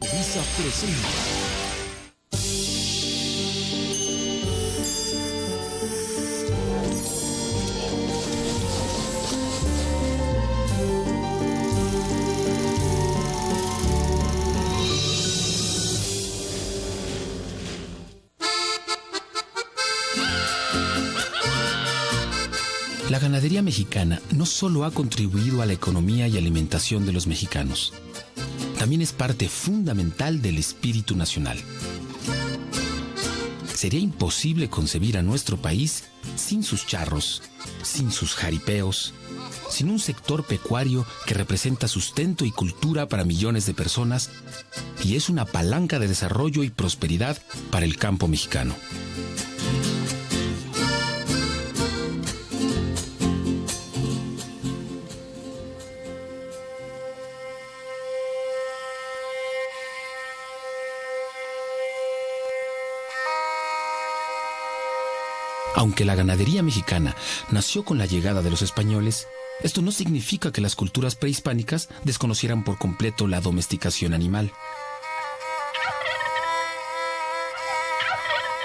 Visa presenta. La ganadería mexicana no solo ha contribuido a la economía y alimentación de los mexicanos, también es parte fundamental del espíritu nacional. Sería imposible concebir a nuestro país sin sus charros, sin sus jaripeos, sin un sector pecuario que representa sustento y cultura para millones de personas y es una palanca de desarrollo y prosperidad para el campo mexicano. Aunque la ganadería mexicana nació con la llegada de los españoles, esto no significa que las culturas prehispánicas desconocieran por completo la domesticación animal.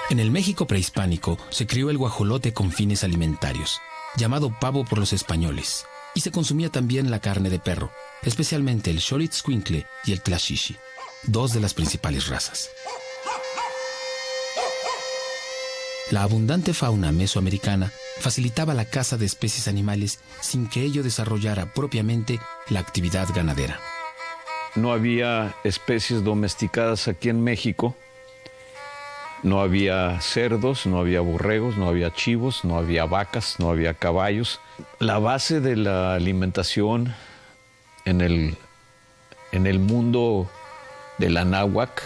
En el México prehispánico se crió el guajolote con fines alimentarios, llamado pavo por los españoles, y se consumía también la carne de perro, especialmente el xolitzcuintle y el tlaxishi, dos de las principales razas. La abundante fauna mesoamericana facilitaba la caza de especies animales sin que ello desarrollara propiamente la actividad ganadera. No había especies domesticadas aquí en México. No había cerdos, no había borregos, no había chivos, no había vacas, no había caballos. La base de la alimentación en el mundo de la náhuatl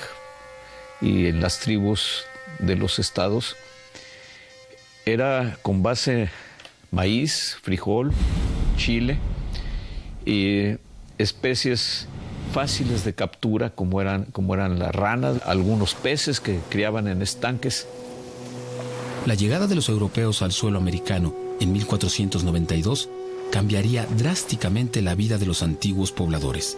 y en las tribus de los estados era con base maíz, frijol, chile y especies fáciles de captura como eran las ranas, algunos peces que criaban en estanques. La llegada de los europeos al suelo americano en 1492 cambiaría drásticamente la vida de los antiguos pobladores.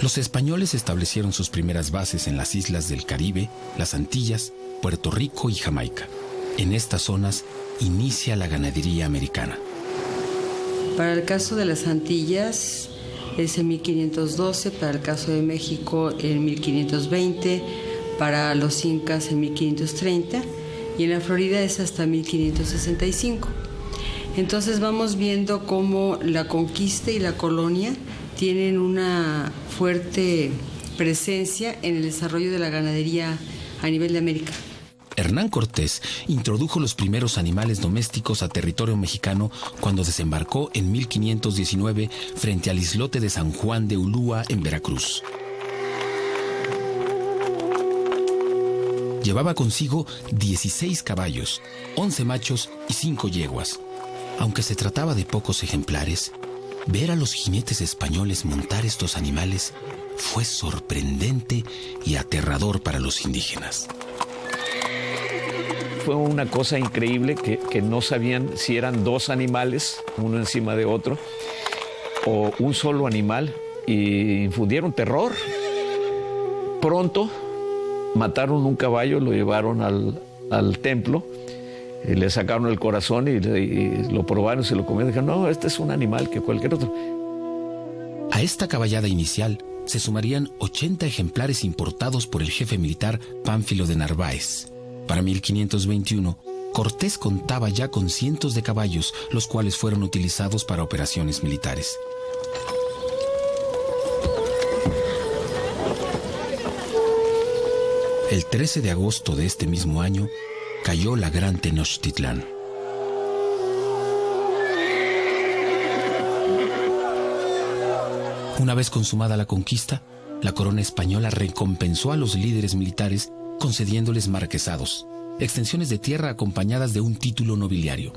Los españoles establecieron sus primeras bases en las islas del Caribe, las Antillas, Puerto Rico y Jamaica. En estas zonas inicia la ganadería americana. Para el caso de las Antillas es en 1512, para el caso de México en 1520, para los incas en 1530 y en la Florida es hasta 1565. Entonces vamos viendo cómo la conquista y la colonia tienen una fuerte presencia en el desarrollo de la ganadería a nivel de América. Hernán Cortés introdujo los primeros animales domésticos a territorio mexicano cuando desembarcó en 1519 frente al islote de San Juan de Ulúa en Veracruz. Llevaba consigo 16 caballos, 11 machos y 5 yeguas. Aunque se trataba de pocos ejemplares, ver a los jinetes españoles montar estos animales fue sorprendente y aterrador para los indígenas. Fue una cosa increíble que no sabían si eran dos animales, uno encima de otro, o un solo animal, y infundieron terror. Pronto mataron un caballo, lo llevaron al templo, y le sacaron el corazón y lo probaron, se lo comieron y dijeron, no, este es un animal que cualquier otro. A esta caballada inicial se sumarían 80 ejemplares importados por el jefe militar Pánfilo de Narváez. Para 1521, Cortés contaba ya con cientos de caballos, los cuales fueron utilizados para operaciones militares. El 13 de agosto de este mismo año, cayó la gran Tenochtitlán. Una vez consumada la conquista, la corona española recompensó a los líderes militares concediéndoles marquesados, extensiones de tierra acompañadas de un título nobiliario.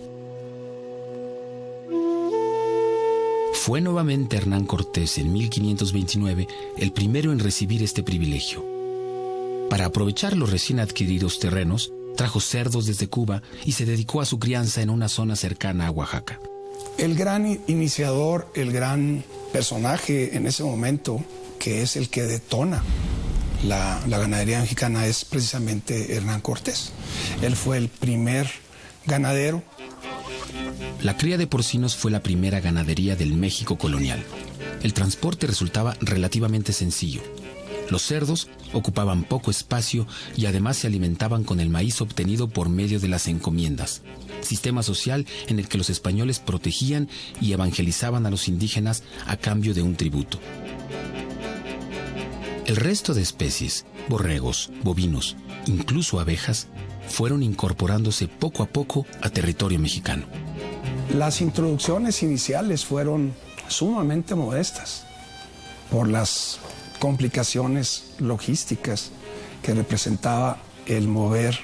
Fue nuevamente Hernán Cortés en 1529 el primero en recibir este privilegio. Para aprovechar los recién adquiridos terrenos, trajo cerdos desde Cuba y se dedicó a su crianza en una zona cercana a Oaxaca. El gran iniciador, el gran personaje en ese momento, que es el que detona la ganadería mexicana, es precisamente Hernán Cortés. Él fue el primer ganadero. La cría de porcinos fue la primera ganadería del México colonial. El transporte resultaba relativamente sencillo. Los cerdos ocupaban poco espacio y además se alimentaban con el maíz obtenido por medio de las encomiendas, sistema social en el que los españoles protegían y evangelizaban a los indígenas a cambio de un tributo. El resto de especies, borregos, bovinos, incluso abejas, fueron incorporándose poco a poco a territorio mexicano. Las introducciones iniciales fueron sumamente modestas por las complicaciones logísticas que representaba el mover.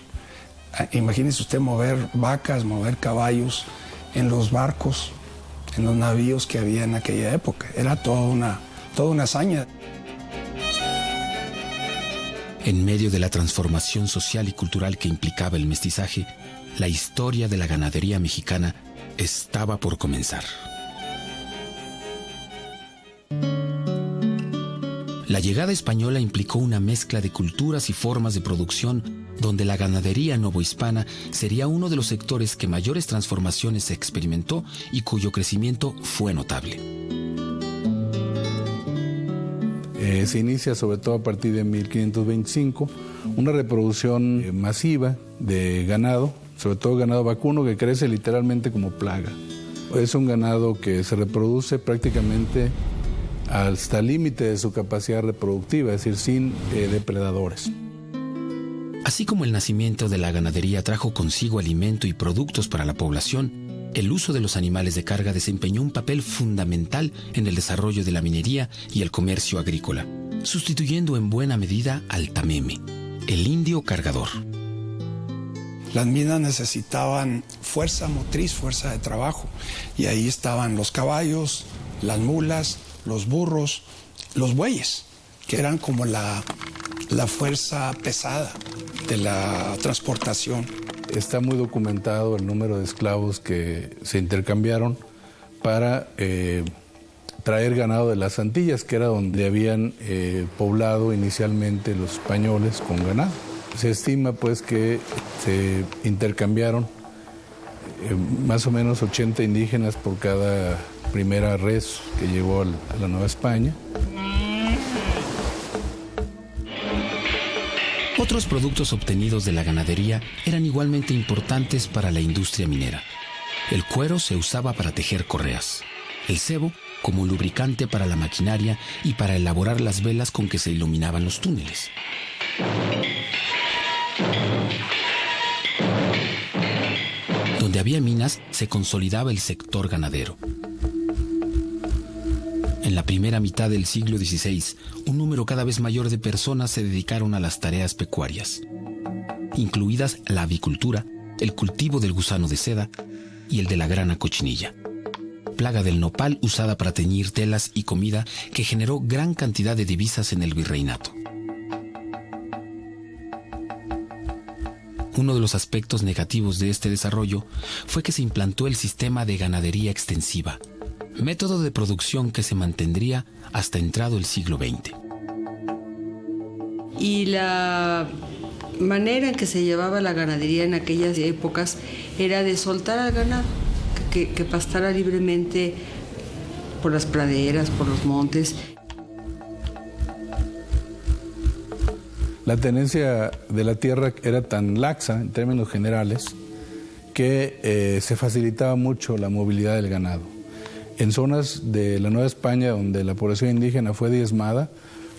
Imagínese usted mover vacas, mover caballos en los barcos, en los navíos que había en aquella época. Era toda una hazaña. En medio de la transformación social y cultural que implicaba el mestizaje, la historia de la ganadería mexicana estaba por comenzar. La llegada española implicó una mezcla de culturas y formas de producción donde la ganadería novohispana sería uno de los sectores que mayores transformaciones experimentó y cuyo crecimiento fue notable. Se inicia sobre todo a partir de 1525 una reproducción masiva de ganado, sobre todo ganado vacuno, que crece literalmente como plaga. Es un ganado que se reproduce prácticamente hasta el límite de su capacidad reproductiva, es decir, sin depredadores. Así como el nacimiento de la ganadería trajo consigo alimento y productos para la población, el uso de los animales de carga desempeñó un papel fundamental en el desarrollo de la minería y el comercio agrícola, sustituyendo en buena medida al tameme, el indio cargador. Las minas necesitaban fuerza motriz, fuerza de trabajo, y ahí estaban los caballos, las mulas, los burros, los bueyes, que eran como la fuerza pesada de la transportación. Está muy documentado el número de esclavos que se intercambiaron para traer ganado de las Antillas, que era donde habían poblado inicialmente los españoles con ganado. Se estima pues que se intercambiaron más o menos 80 indígenas por cada primera res que llegó a la Nueva España. Otros productos obtenidos de la ganadería eran igualmente importantes para la industria minera. El cuero se usaba para tejer correas, el sebo como lubricante para la maquinaria y para elaborar las velas con que se iluminaban los túneles. Donde había minas, se consolidaba el sector ganadero. En la primera mitad del siglo XVI, un número cada vez mayor de personas se dedicaron a las tareas pecuarias, incluidas la avicultura, el cultivo del gusano de seda y el de la grana cochinilla, plaga del nopal usada para teñir telas y comida que generó gran cantidad de divisas en el virreinato. Uno de los aspectos negativos de este desarrollo fue que se implantó el sistema de ganadería extensiva, método de producción que se mantendría hasta entrado el siglo XX. Y la manera en que se llevaba la ganadería en aquellas épocas era de soltar al ganado, que pastara libremente por las praderas, por los montes. La tenencia de la tierra era tan laxa en términos generales que se facilitaba mucho la movilidad del ganado. En zonas de la Nueva España donde la población indígena fue diezmada,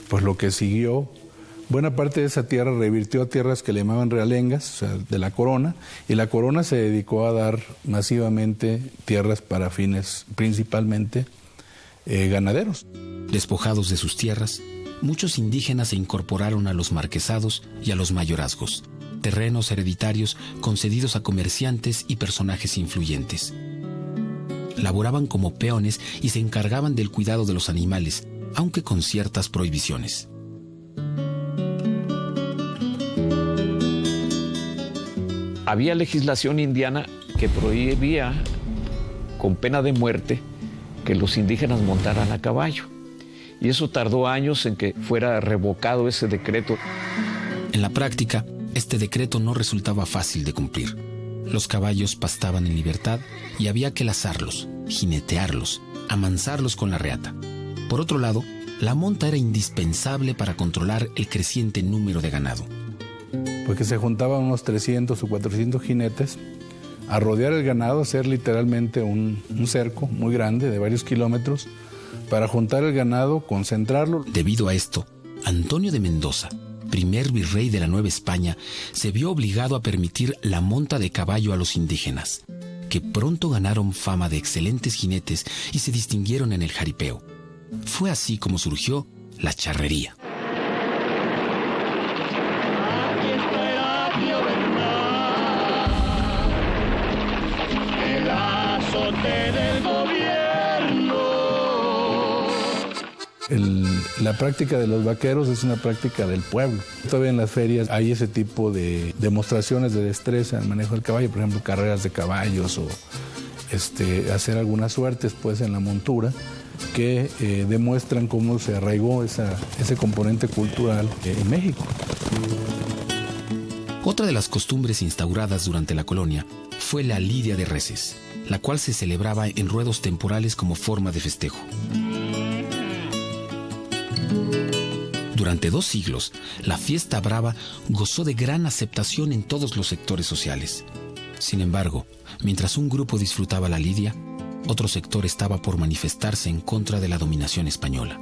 pues lo que siguió, buena parte de esa tierra revirtió a tierras que le llamaban realengas, o sea, de la corona, y la corona se dedicó a dar masivamente tierras para fines principalmente ganaderos. Despojados de sus tierras, muchos indígenas se incorporaron a los marquesados y a los mayorazgos, terrenos hereditarios concedidos a comerciantes y personajes influyentes. Laboraban como peones y se encargaban del cuidado de los animales, aunque con ciertas prohibiciones. Había legislación indiana que prohibía con pena de muerte, que los indígenas montaran a caballo. Y eso tardó años en que fuera revocado ese decreto. En la práctica, este decreto no resultaba fácil de cumplir. Los caballos pastaban en libertad y había que lazarlos, jinetearlos, amansarlos con la reata. Por otro lado, la monta era indispensable para controlar el creciente número de ganado. Porque se juntaban unos 300 o 400 jinetes a rodear el ganado, hacer literalmente un cerco muy grande de varios kilómetros para juntar el ganado, concentrarlo. Debido a esto, Antonio de Mendoza, primer virrey de la Nueva España, se vio obligado a permitir la monta de caballo a los indígenas, que pronto ganaron fama de excelentes jinetes y se distinguieron en el jaripeo. Fue así como surgió la charrería. La práctica de los vaqueros es una práctica del pueblo. Todavía en las ferias hay ese tipo de demostraciones de destreza en el manejo del caballo, por ejemplo, carreras de caballos o hacer algunas suertes pues, en la montura que demuestran cómo se arraigó ese componente cultural en México. Otra de las costumbres instauradas durante la colonia fue la lidia de reses, la cual se celebraba en ruedos temporales como forma de festejo. Durante 2 siglos, la fiesta brava gozó de gran aceptación en todos los sectores sociales. Sin embargo, mientras un grupo disfrutaba la lidia, otro sector estaba por manifestarse en contra de la dominación española.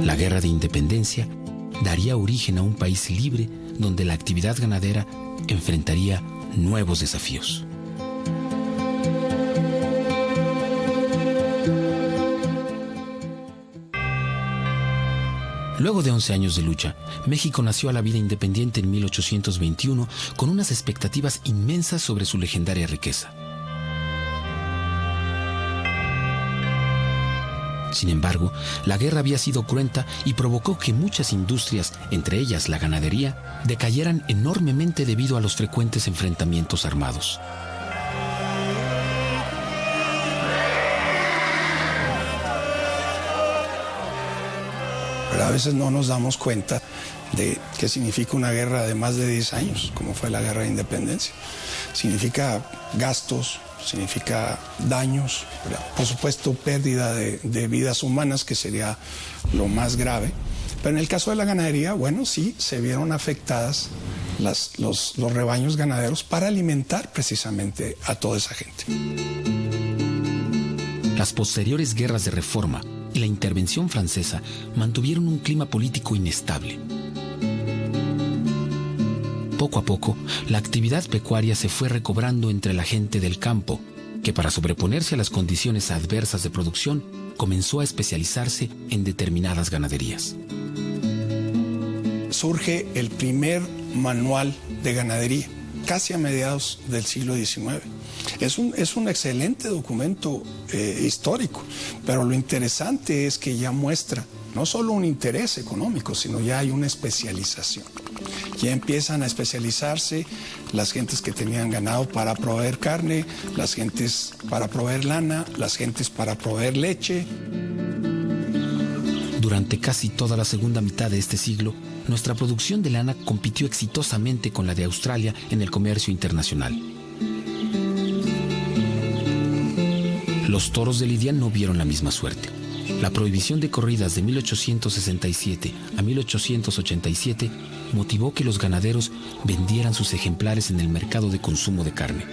La Guerra de Independencia daría origen a un país libre donde la actividad ganadera enfrentaría nuevos desafíos. Luego de 11 años de lucha, México nació a la vida independiente en 1821 con unas expectativas inmensas sobre su legendaria riqueza. Sin embargo, la guerra había sido cruenta y provocó que muchas industrias, entre ellas la ganadería, decayeran enormemente debido a los frecuentes enfrentamientos armados. Pero a veces no nos damos cuenta de qué significa una guerra de más de 10 años, como fue la Guerra de Independencia. Significa gastos, significa daños, ¿verdad? Por supuesto pérdida de vidas humanas, que sería lo más grave. Pero en el caso de la ganadería, bueno, sí, se vieron afectadas los rebaños ganaderos para alimentar precisamente a toda esa gente. Las posteriores guerras de reforma y la intervención francesa mantuvieron un clima político inestable. Poco a poco, la actividad pecuaria se fue recobrando entre la gente del campo, que para sobreponerse a las condiciones adversas de producción, comenzó a especializarse en determinadas ganaderías. Surge el primer manual de ganadería, casi a mediados del siglo XIX. Es un excelente documento histórico, pero lo interesante es que ya muestra no solo un interés económico, sino ya hay una especialización. Ya empiezan a especializarse las gentes que tenían ganado para proveer carne, las gentes para proveer lana, las gentes para proveer leche. Durante casi toda la segunda mitad de este siglo, nuestra producción de lana compitió exitosamente con la de Australia en el comercio internacional. Los toros de lidia no vieron la misma suerte. La prohibición de corridas de 1867 a 1887 motivó que los ganaderos vendieran sus ejemplares en el mercado de consumo de carne.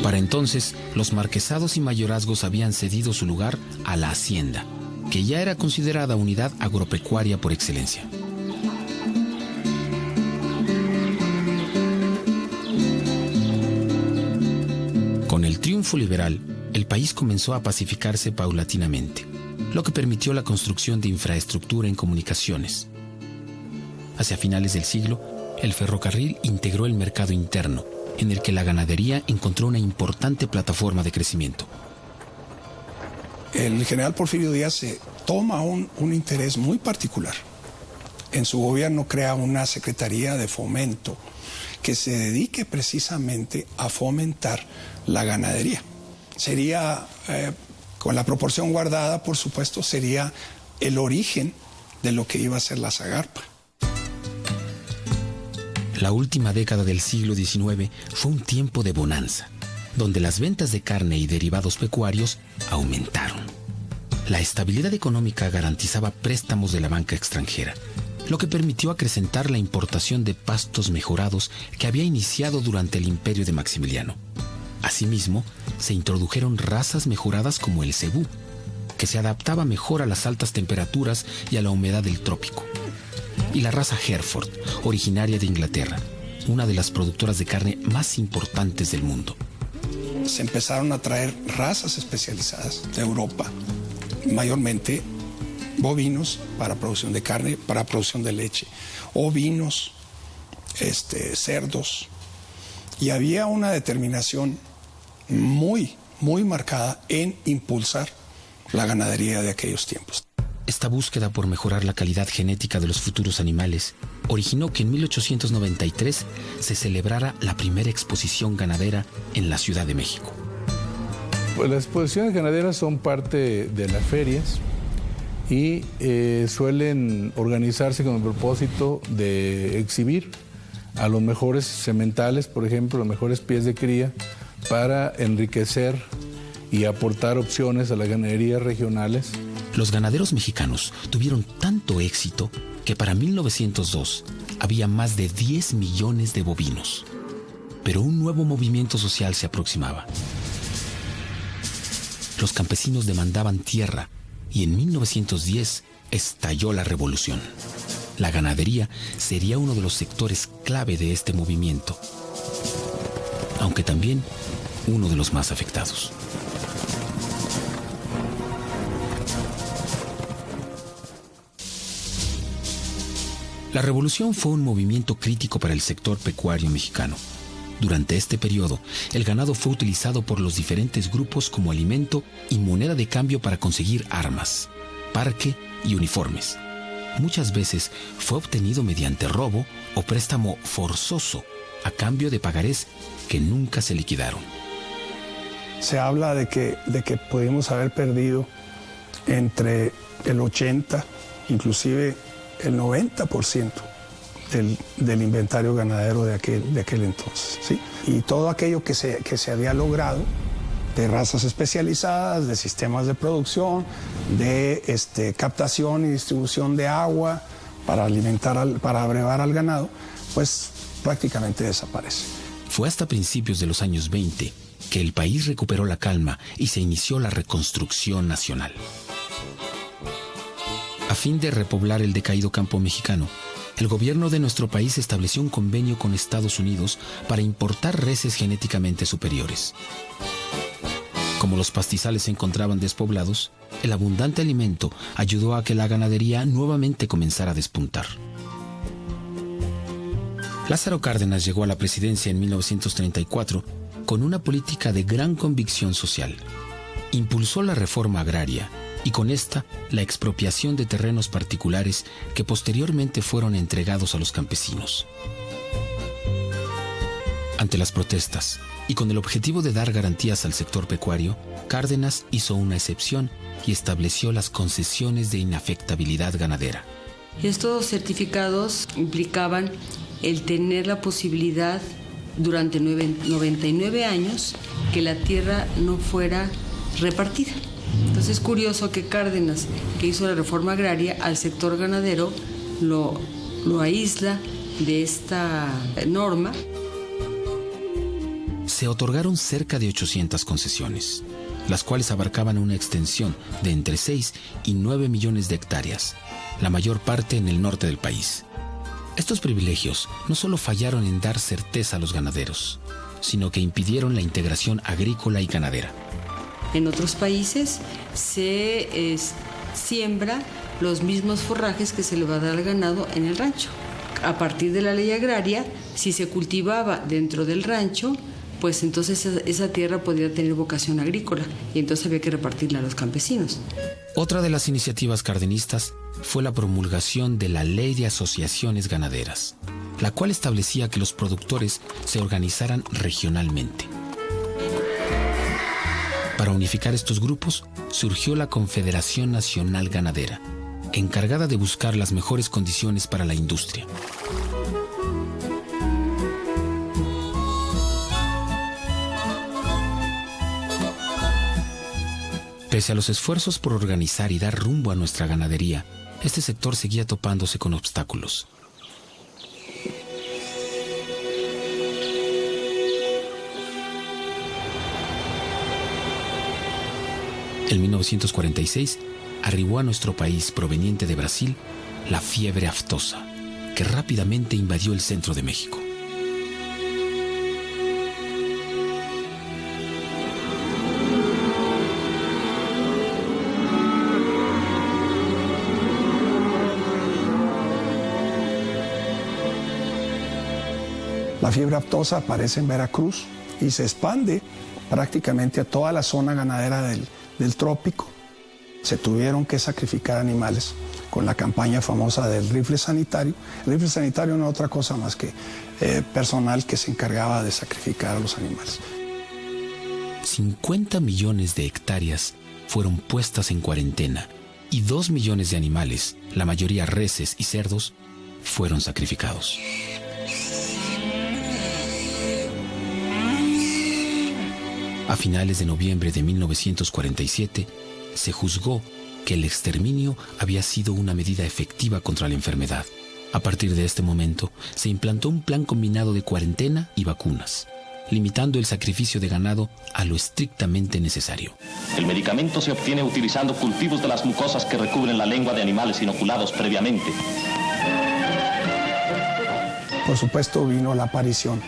Para entonces, los marquesados y mayorazgos habían cedido su lugar a la hacienda, que ya era considerada unidad agropecuaria por excelencia. Con el triunfo liberal, el país comenzó a pacificarse paulatinamente, lo que permitió la construcción de infraestructura en comunicaciones. Hacia finales del siglo, el ferrocarril integró el mercado interno, en el que la ganadería encontró una importante plataforma de crecimiento. el general Porfirio Díaz se toma un interés muy particular. En su gobierno crea una Secretaría de Fomento que se dedique precisamente a fomentar la ganadería. Sería, con la proporción guardada, por supuesto, sería el origen de lo que iba a ser la Zagarpa. La última década del siglo XIX fue un tiempo de bonanza, donde las ventas de carne y derivados pecuarios aumentaron. La estabilidad económica garantizaba préstamos de la banca extranjera, lo que permitió acrecentar la importación de pastos mejorados que había iniciado durante el imperio de Maximiliano. Asimismo, se introdujeron razas mejoradas como el cebú, que se adaptaba mejor a las altas temperaturas y a la humedad del trópico, y la raza Hereford, originaria de Inglaterra, una de las productoras de carne más importantes del mundo. Se empezaron a traer razas especializadas de Europa, mayormente bovinos para producción de carne, para producción de leche, ovinos, cerdos, y había una determinación muy marcada en impulsar la ganadería de aquellos tiempos. Esta búsqueda por mejorar la calidad genética de los futuros animales originó que en 1893 se celebrara la primera exposición ganadera en la Ciudad de México. Pues las exposiciones ganaderas son parte de las ferias y suelen organizarse con el propósito de exhibir a los mejores sementales, por ejemplo, los mejores pies de cría, para enriquecer y aportar opciones a las ganaderías regionales. Los ganaderos mexicanos tuvieron tanto éxito que para 1902 había más de 10 millones de bovinos. Pero un nuevo movimiento social se aproximaba. Los campesinos demandaban tierra y en 1910 estalló la revolución. La ganadería sería uno de los sectores clave de este movimiento, aunque también uno de los más afectados. La revolución fue un movimiento crítico para el sector pecuario mexicano. Durante este periodo, el ganado fue utilizado por los diferentes grupos como alimento y moneda de cambio para conseguir armas, parque y uniformes. Muchas veces fue obtenido mediante robo o préstamo forzoso a cambio de pagarés que nunca se liquidaron. Se habla de que pudimos haber perdido entre el 80, inclusive el 90% del inventario ganadero de aquel entonces, ¿sí? Y todo aquello que se había logrado de razas especializadas, de sistemas de producción, de captación y distribución de agua para para abrevar al ganado, pues prácticamente desaparece. Fue hasta principios de los años 20 que el país recuperó la calma y se inició la reconstrucción nacional. A fin de repoblar el decaído campo mexicano, el gobierno de nuestro país estableció un convenio con Estados Unidos para importar reses genéticamente superiores. Como los pastizales se encontraban despoblados, el abundante alimento ayudó a que la ganadería nuevamente comenzara a despuntar. Lázaro Cárdenas llegó a la presidencia en 1934 con una política de gran convicción social. Impulsó la reforma agraria y con esta la expropiación de terrenos particulares que posteriormente fueron entregados a los campesinos. Ante las protestas y con el objetivo de dar garantías al sector pecuario, Cárdenas hizo una excepción y estableció las concesiones de inafectabilidad ganadera. Estos certificados implicaban el tener la posibilidad durante 99 años que la tierra no fuera repartida. Entonces es curioso que Cárdenas, que hizo la reforma agraria, al sector ganadero lo aísla de esta norma. Se otorgaron cerca de 800 concesiones, las cuales abarcaban una extensión de entre 6 y 9 millones de hectáreas, la mayor parte en el norte del país. Estos privilegios no solo fallaron en dar certeza a los ganaderos, sino que impidieron la integración agrícola y ganadera. En otros países se siembra los mismos forrajes que se le va a dar al ganado en el rancho. A partir de la ley agraria, si se cultivaba dentro del rancho, pues entonces esa tierra podría tener vocación agrícola y entonces había que repartirla a los campesinos. Otra de las iniciativas cardenistas fue la promulgación de la Ley de Asociaciones Ganaderas, la cual establecía que los productores se organizaran regionalmente. Para unificar estos grupos, surgió la Confederación Nacional Ganadera, encargada de buscar las mejores condiciones para la industria. Pese a los esfuerzos por organizar y dar rumbo a nuestra ganadería, este sector seguía topándose con obstáculos. En 1946 arribó a nuestro país, proveniente de Brasil, la fiebre aftosa, que rápidamente invadió el centro de México. La fiebre aftosa aparece en Veracruz y se expande prácticamente a toda la zona ganadera del trópico. Se tuvieron que sacrificar animales con la campaña famosa del rifle sanitario. El rifle sanitario no es otra cosa más que personal que se encargaba de sacrificar a los animales. 50 millones de hectáreas fueron puestas en cuarentena y 2 millones de animales, la mayoría reses y cerdos, fueron sacrificados. A finales de noviembre de 1947, se juzgó que el exterminio había sido una medida efectiva contra la enfermedad. A partir de este momento, se implantó un plan combinado de cuarentena y vacunas, limitando el sacrificio de ganado a lo estrictamente necesario. El medicamento se obtiene utilizando cultivos de las mucosas que recubren la lengua de animales inoculados previamente. Por supuesto, vino la aparición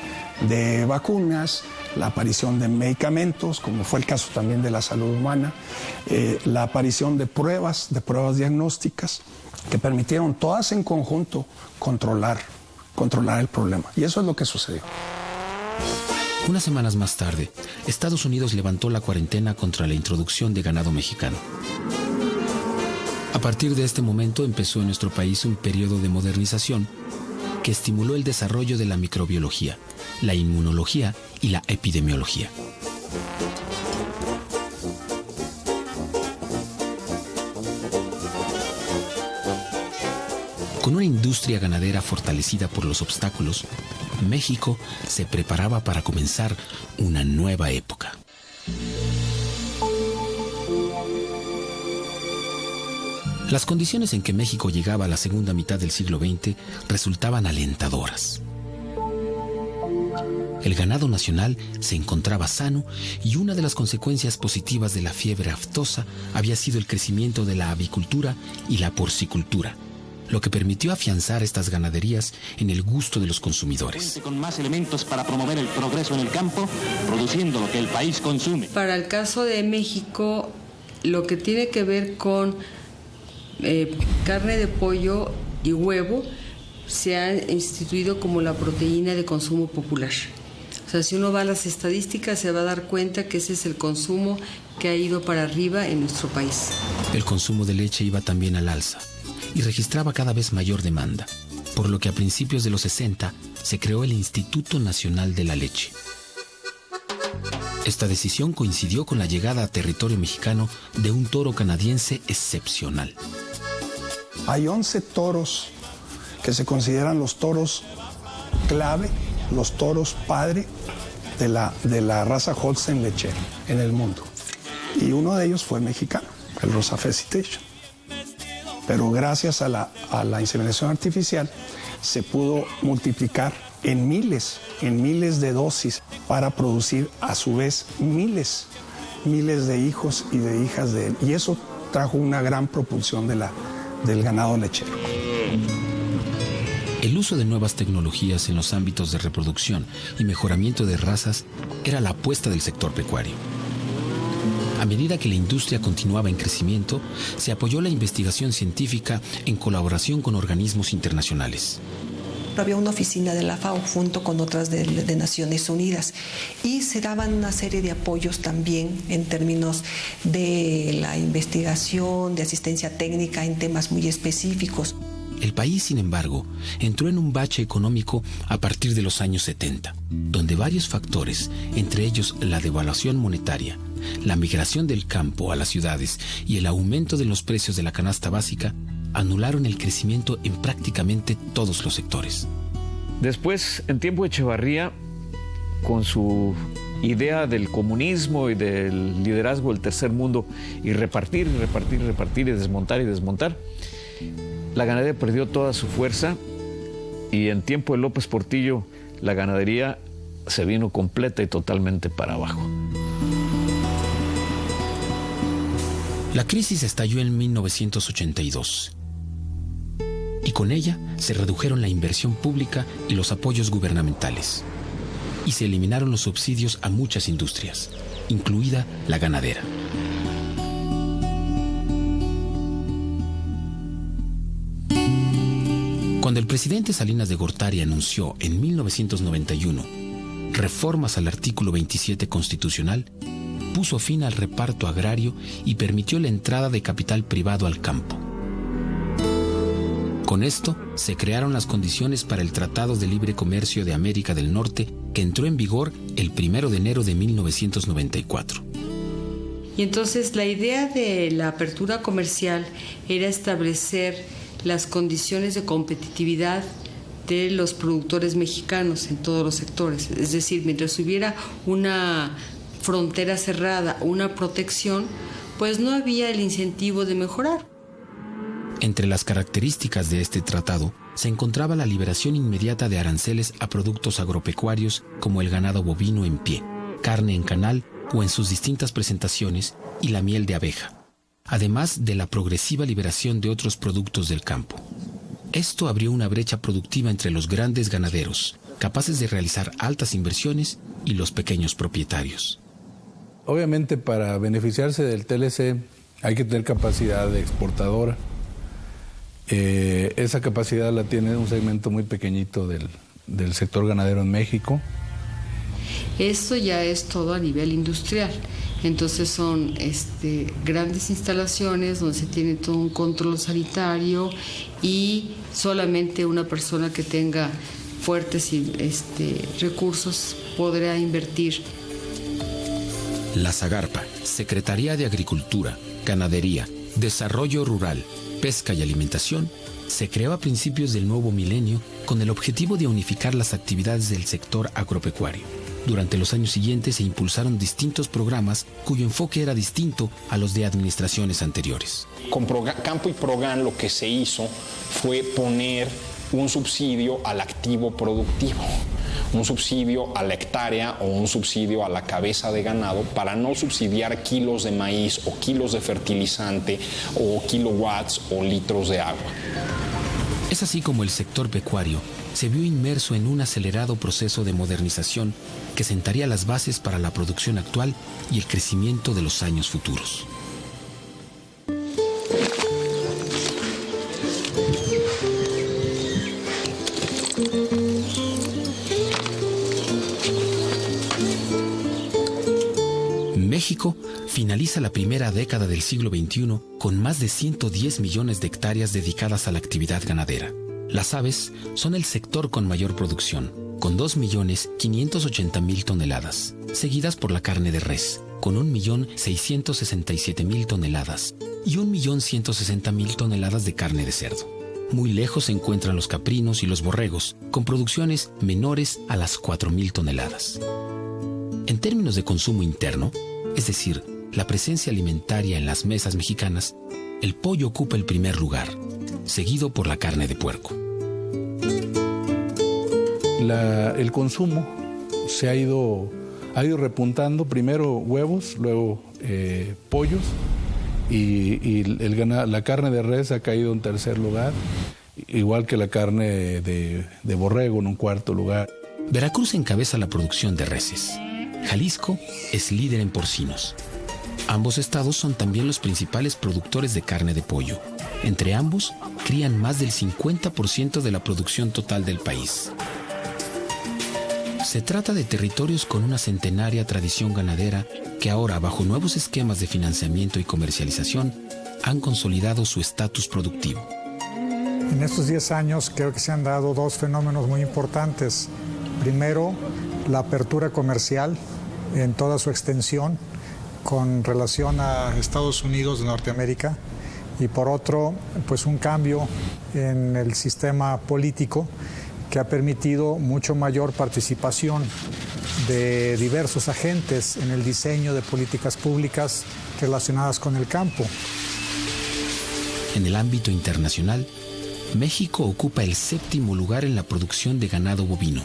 de vacunas, la aparición de medicamentos, como fue el caso también de la salud humana, la aparición de pruebas diagnósticas que permitieron todas en conjunto controlar el problema. Y eso es lo que sucedió. Unas semanas más tarde, Estados Unidos levantó la cuarentena contra la introducción de ganado mexicano. A partir de este momento empezó en nuestro país un periodo de modernización que estimuló el desarrollo de la microbiología, la inmunología y la epidemiología. Con una industria ganadera fortalecida por los obstáculos, México se preparaba para comenzar una nueva época. Las condiciones en que México llegaba a la segunda mitad del siglo XX resultaban alentadoras. El ganado nacional se encontraba sano y una de las consecuencias positivas de la fiebre aftosa había sido el crecimiento de la avicultura y la porcicultura, lo que permitió afianzar estas ganaderías en el gusto de los consumidores. Con más elementos para promover el progreso en el campo, produciendo lo que el país consume. Para el caso de México, lo que tiene que ver con carne de pollo y huevo se ha instituido como la proteína de consumo popular. O sea, si uno va a las estadísticas se va a dar cuenta que ese es el consumo que ha ido para arriba en nuestro país. El consumo de leche iba también al alza y registraba cada vez mayor demanda, por lo que a principios de los 60 se creó el Instituto Nacional de la Leche. Esta decisión coincidió con la llegada a territorio mexicano de un toro canadiense excepcional. Hay 11 toros que se consideran los toros clave, los toros padre de la raza Holstein lechera en el mundo. Y uno de ellos fue mexicano, el Rosa Felicitation. Pero gracias a la inseminación artificial se pudo multiplicar en miles de dosis para producir a su vez miles de hijos y de hijas de él. Y eso trajo una gran propulsión del ganado lechero. El uso de nuevas tecnologías en los ámbitos de reproducción y mejoramiento de razas era la apuesta del sector pecuario. A medida que la industria continuaba en crecimiento, se apoyó la investigación científica en colaboración con organismos internacionales. había una oficina de la FAO junto con otras de Naciones Unidas y se daban una serie de apoyos también en términos de la investigación, de asistencia técnica en temas muy específicos. El país, sin embargo, entró en un bache económico a partir de los años 70, donde varios factores, entre ellos la devaluación monetaria, la migración del campo a las ciudades y el aumento de los precios de la canasta básica, anularon el crecimiento en prácticamente todos los sectores. Después, en tiempo de Echevarría, con su idea del comunismo y del liderazgo del tercer mundo, y repartir, y desmontar, la ganadería perdió toda su fuerza y en tiempo de López Portillo la ganadería se vino completa y totalmente para abajo. La crisis estalló en 1982 y con ella se redujeron la inversión pública y los apoyos gubernamentales y se eliminaron los subsidios a muchas industrias, incluida la ganadera. Cuando el presidente Salinas de Gortari anunció en 1991 reformas al artículo 27 constitucional, puso fin al reparto agrario y permitió la entrada de capital privado al campo. Con esto se crearon las condiciones para el Tratado de Libre Comercio de América del Norte, que entró en vigor el 1 de enero de 1994. Y entonces la idea de la apertura comercial era establecer las condiciones de competitividad de los productores mexicanos en todos los sectores. Es decir, mientras hubiera una frontera cerrada, una protección, pues no había el incentivo de mejorar. Entre las características de este tratado se encontraba la liberación inmediata de aranceles a productos agropecuarios como el ganado bovino en pie, carne en canal o en sus distintas presentaciones y la miel de abeja, además de la progresiva liberación de otros productos del campo. Esto abrió una brecha productiva entre los grandes ganaderos, capaces de realizar altas inversiones, y los pequeños propietarios. Obviamente, para beneficiarse del TLC hay que tener capacidad exportadora. Esa capacidad la tiene un segmento muy pequeñito del sector ganadero en México. Esto ya es todo a nivel industrial. Entonces son grandes instalaciones donde se tiene todo un control sanitario y solamente una persona que tenga fuertes recursos podrá invertir. La Zagarpa, Secretaría de Agricultura, Ganadería, Desarrollo Rural, Pesca y Alimentación, se creó a principios del nuevo milenio con el objetivo de unificar las actividades del sector agropecuario. Durante los años siguientes se impulsaron distintos programas cuyo enfoque era distinto a los de administraciones anteriores. Con Campo y Progan lo que se hizo fue poner un subsidio al activo productivo, un subsidio a la hectárea o un subsidio a la cabeza de ganado para no subsidiar kilos de maíz o kilos de fertilizante o kilowatts o litros de agua. Es así como el sector pecuario se vio inmerso en un acelerado proceso de modernización que sentaría las bases para la producción actual y el crecimiento de los años futuros. México finaliza la primera década del siglo XXI con más de 110 millones de hectáreas dedicadas a la actividad ganadera. Las aves son el sector con mayor producción, con 2.580.000 toneladas, seguidas por la carne de res, con 1.667.000 toneladas y 1.160.000 toneladas de carne de cerdo. Muy lejos se encuentran los caprinos y los borregos, con producciones menores a las 4.000 toneladas. En términos de consumo interno, es decir, la presencia alimentaria en las mesas mexicanas, el pollo ocupa el primer lugar, seguido por la carne de puerco. El consumo se ha ido repuntando, primero huevos, luego pollos, y la carne de res ha caído en tercer lugar, igual que la carne de borrego en un cuarto lugar. Veracruz encabeza la producción de reses. Jalisco es líder en porcinos. Ambos estados son también los principales productores de carne de pollo. Entre ambos, crían más del 50% de la producción total del país. Se trata de territorios con una centenaria tradición ganadera que ahora, bajo nuevos esquemas de financiamiento y comercialización, han consolidado su estatus productivo. En estos 10 años creo que se han dado dos fenómenos muy importantes. Primero, la apertura comercial en toda su extensión con relación a Estados Unidos de Norteamérica, y por otro, pues un cambio en el sistema político que ha permitido mucho mayor participación de diversos agentes en el diseño de políticas públicas relacionadas con el campo. En el ámbito internacional, México ocupa el 7º lugar en la producción de ganado bovino,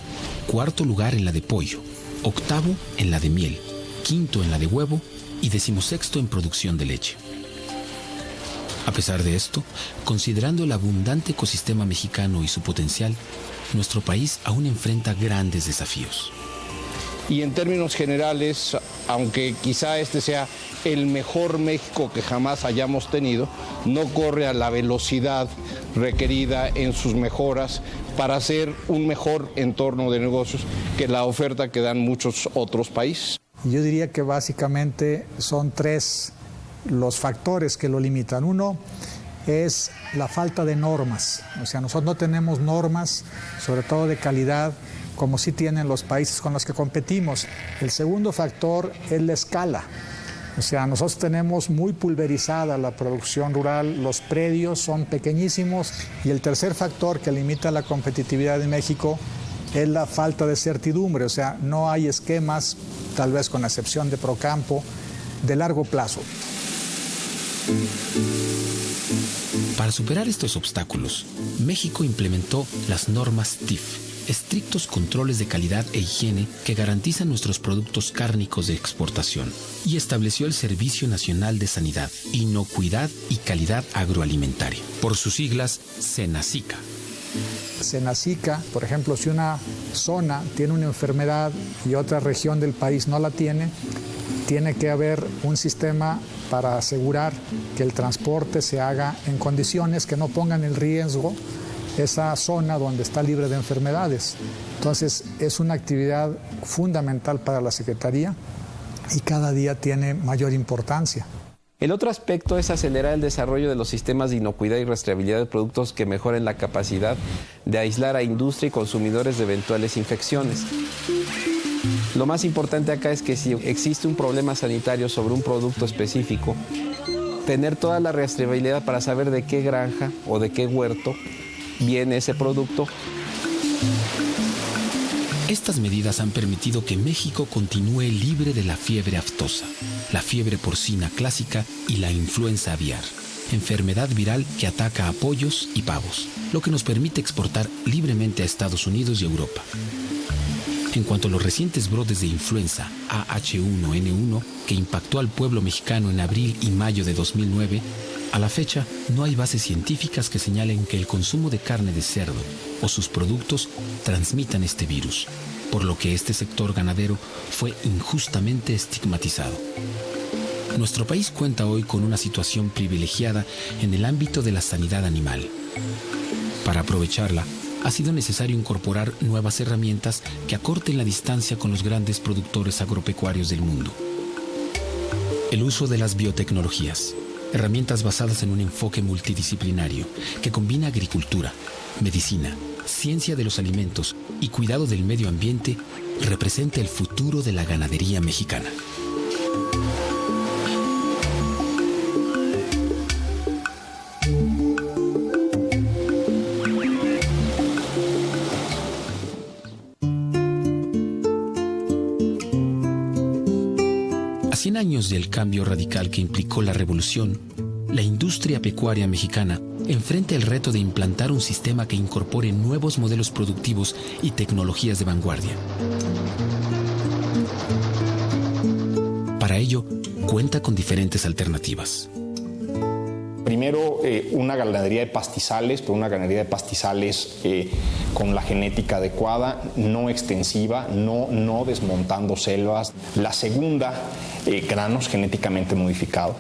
4º lugar en la de pollo, 8º en la de miel, 5º en la de huevo y 16º en producción de leche. A pesar de esto, considerando el abundante ecosistema mexicano y su potencial, nuestro país aún enfrenta grandes desafíos. Y en términos generales, aunque quizá este sea el mejor México que jamás hayamos tenido, no corre a la velocidad requerida en sus mejoras para hacer un mejor entorno de negocios que la oferta que dan muchos otros países. Yo diría que básicamente son 3 los factores que lo limitan. Uno es la falta de normas. O sea, nosotros no tenemos normas, sobre todo de calidad, como sí tienen los países con los que competimos. El segundo factor es la escala. O sea, nosotros tenemos muy pulverizada la producción rural, los predios son pequeñísimos, y el tercer factor que limita la competitividad de México es la falta de certidumbre. O sea, no hay esquemas, tal vez con la excepción de Procampo, de largo plazo. Para superar estos obstáculos, México implementó las normas TIF, estrictos controles de calidad e higiene que garantizan nuestros productos cárnicos de exportación, y estableció el Servicio Nacional de Sanidad, Inocuidad y Calidad Agroalimentaria, por sus siglas SENASICA. SENASICA, por ejemplo, si una zona tiene una enfermedad y otra región del país no la tiene que haber un sistema para asegurar que el transporte se haga en condiciones que no pongan en riesgo esa zona donde está libre de enfermedades. Entonces, es una actividad fundamental para la Secretaría y cada día tiene mayor importancia. El otro aspecto es acelerar el desarrollo de los sistemas de inocuidad y rastreabilidad de productos que mejoren la capacidad de aislar a industria y consumidores de eventuales infecciones. Lo más importante acá es que si existe un problema sanitario sobre un producto específico, tener toda la rastreabilidad para saber de qué granja o de qué huerto viene ese producto. Estas medidas han permitido que México continúe libre de la fiebre aftosa, la fiebre porcina clásica y la influenza aviar, enfermedad viral que ataca a pollos y pavos, lo que nos permite exportar libremente a Estados Unidos y Europa. En cuanto a los recientes brotes de influenza AH1N1 que impactó al pueblo mexicano en abril y mayo de 2009, a la fecha no hay bases científicas que señalen que el consumo de carne de cerdo o sus productos transmitan este virus, por lo que este sector ganadero fue injustamente estigmatizado. Nuestro país cuenta hoy con una situación privilegiada en el ámbito de la sanidad animal. Para aprovecharla, ha sido necesario incorporar nuevas herramientas que acorten la distancia con los grandes productores agropecuarios del mundo. El uso de las biotecnologías, herramientas basadas en un enfoque multidisciplinario que combina agricultura, medicina, ciencia de los alimentos y cuidado del medio ambiente, representa el futuro de la ganadería mexicana. A 100 años del cambio radical que implicó la revolución, la industria pecuaria mexicana enfrenta el reto de implantar un sistema que incorpore nuevos modelos productivos y tecnologías de vanguardia. Para ello, cuenta con diferentes alternativas. Primero, una ganadería de pastizales, pero una ganadería de pastizales con la genética adecuada, no extensiva, no desmontando selvas. La segunda, granos genéticamente modificados.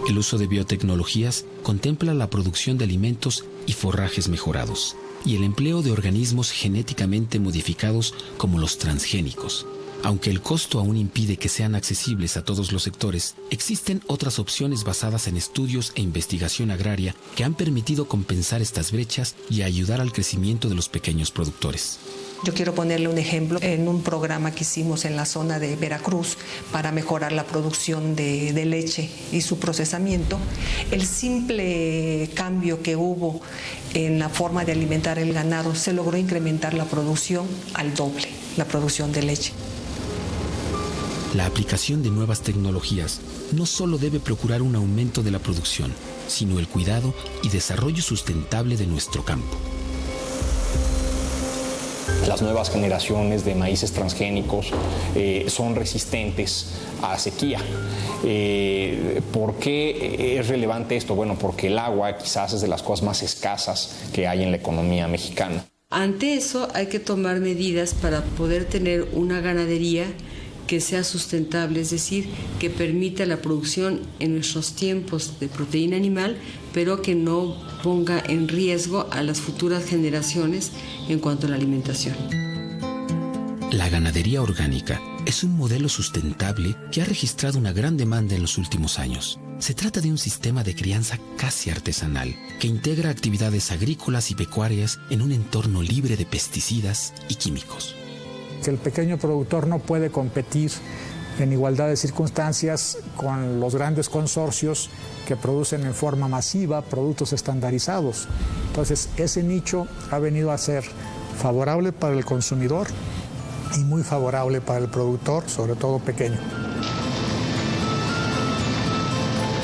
El uso de biotecnologías contempla la producción de alimentos y forrajes mejorados y el empleo de organismos genéticamente modificados como los transgénicos. Aunque el costo aún impide que sean accesibles a todos los sectores, existen otras opciones basadas en estudios e investigación agraria que han permitido compensar estas brechas y ayudar al crecimiento de los pequeños productores. Yo quiero ponerle un ejemplo en un programa que hicimos en la zona de Veracruz para mejorar la producción de leche y su procesamiento. El simple cambio que hubo en la forma de alimentar el ganado se logró incrementar la producción al doble, la producción de leche. La aplicación de nuevas tecnologías no solo debe procurar un aumento de la producción, sino el cuidado y desarrollo sustentable de nuestro campo. Las nuevas generaciones de maíces transgénicos son resistentes a sequía. ¿Por qué es relevante esto? Bueno, porque el agua quizás es de las cosas más escasas que hay en la economía mexicana. Ante eso hay que tomar medidas para poder tener una ganadería que sea sustentable, es decir, que permita la producción en nuestros tiempos de proteína animal, pero que no ponga en riesgo a las futuras generaciones en cuanto a la alimentación. La ganadería orgánica es un modelo sustentable que ha registrado una gran demanda en los últimos años. Se trata de un sistema de crianza casi artesanal que integra actividades agrícolas y pecuarias en un entorno libre de pesticidas y químicos. Que el pequeño productor no puede competir en igualdad de circunstancias con los grandes consorcios que producen en forma masiva productos estandarizados. Entonces, ese nicho ha venido a ser favorable para el consumidor y muy favorable para el productor, sobre todo pequeño.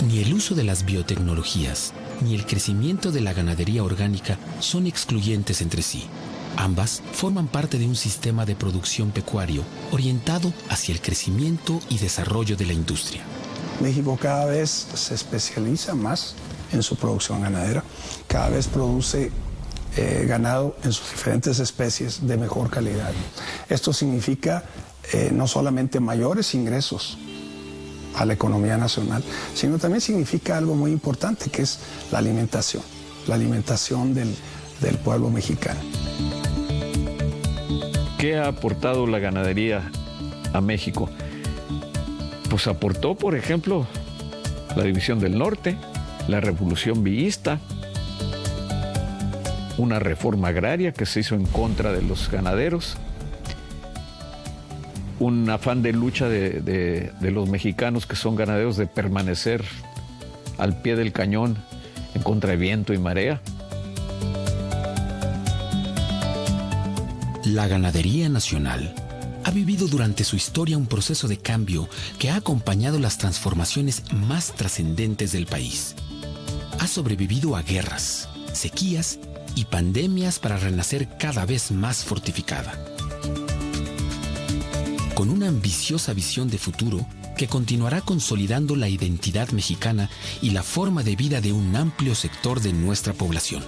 Ni el uso de las biotecnologías ni el crecimiento de la ganadería orgánica son excluyentes entre sí. Ambas forman parte de un sistema de producción pecuario orientado hacia el crecimiento y desarrollo de la industria. México cada vez se especializa más en su producción ganadera, cada vez produce ganado en sus diferentes especies de mejor calidad. Esto significa no solamente mayores ingresos a la economía nacional, sino también significa algo muy importante, que es la alimentación del pueblo mexicano. ¿Qué ha aportado la ganadería a México? Pues aportó, por ejemplo, la División del Norte, la Revolución Villista, una reforma agraria que se hizo en contra de los ganaderos, un afán de lucha de los mexicanos que son ganaderos de permanecer al pie del cañón en contra de viento y marea. La ganadería nacional ha vivido durante su historia un proceso de cambio que ha acompañado las transformaciones más trascendentes del país. Ha sobrevivido a guerras, sequías y pandemias para renacer cada vez más fortificada. Con una ambiciosa visión de futuro que continuará consolidando la identidad mexicana y la forma de vida de un amplio sector de nuestra población.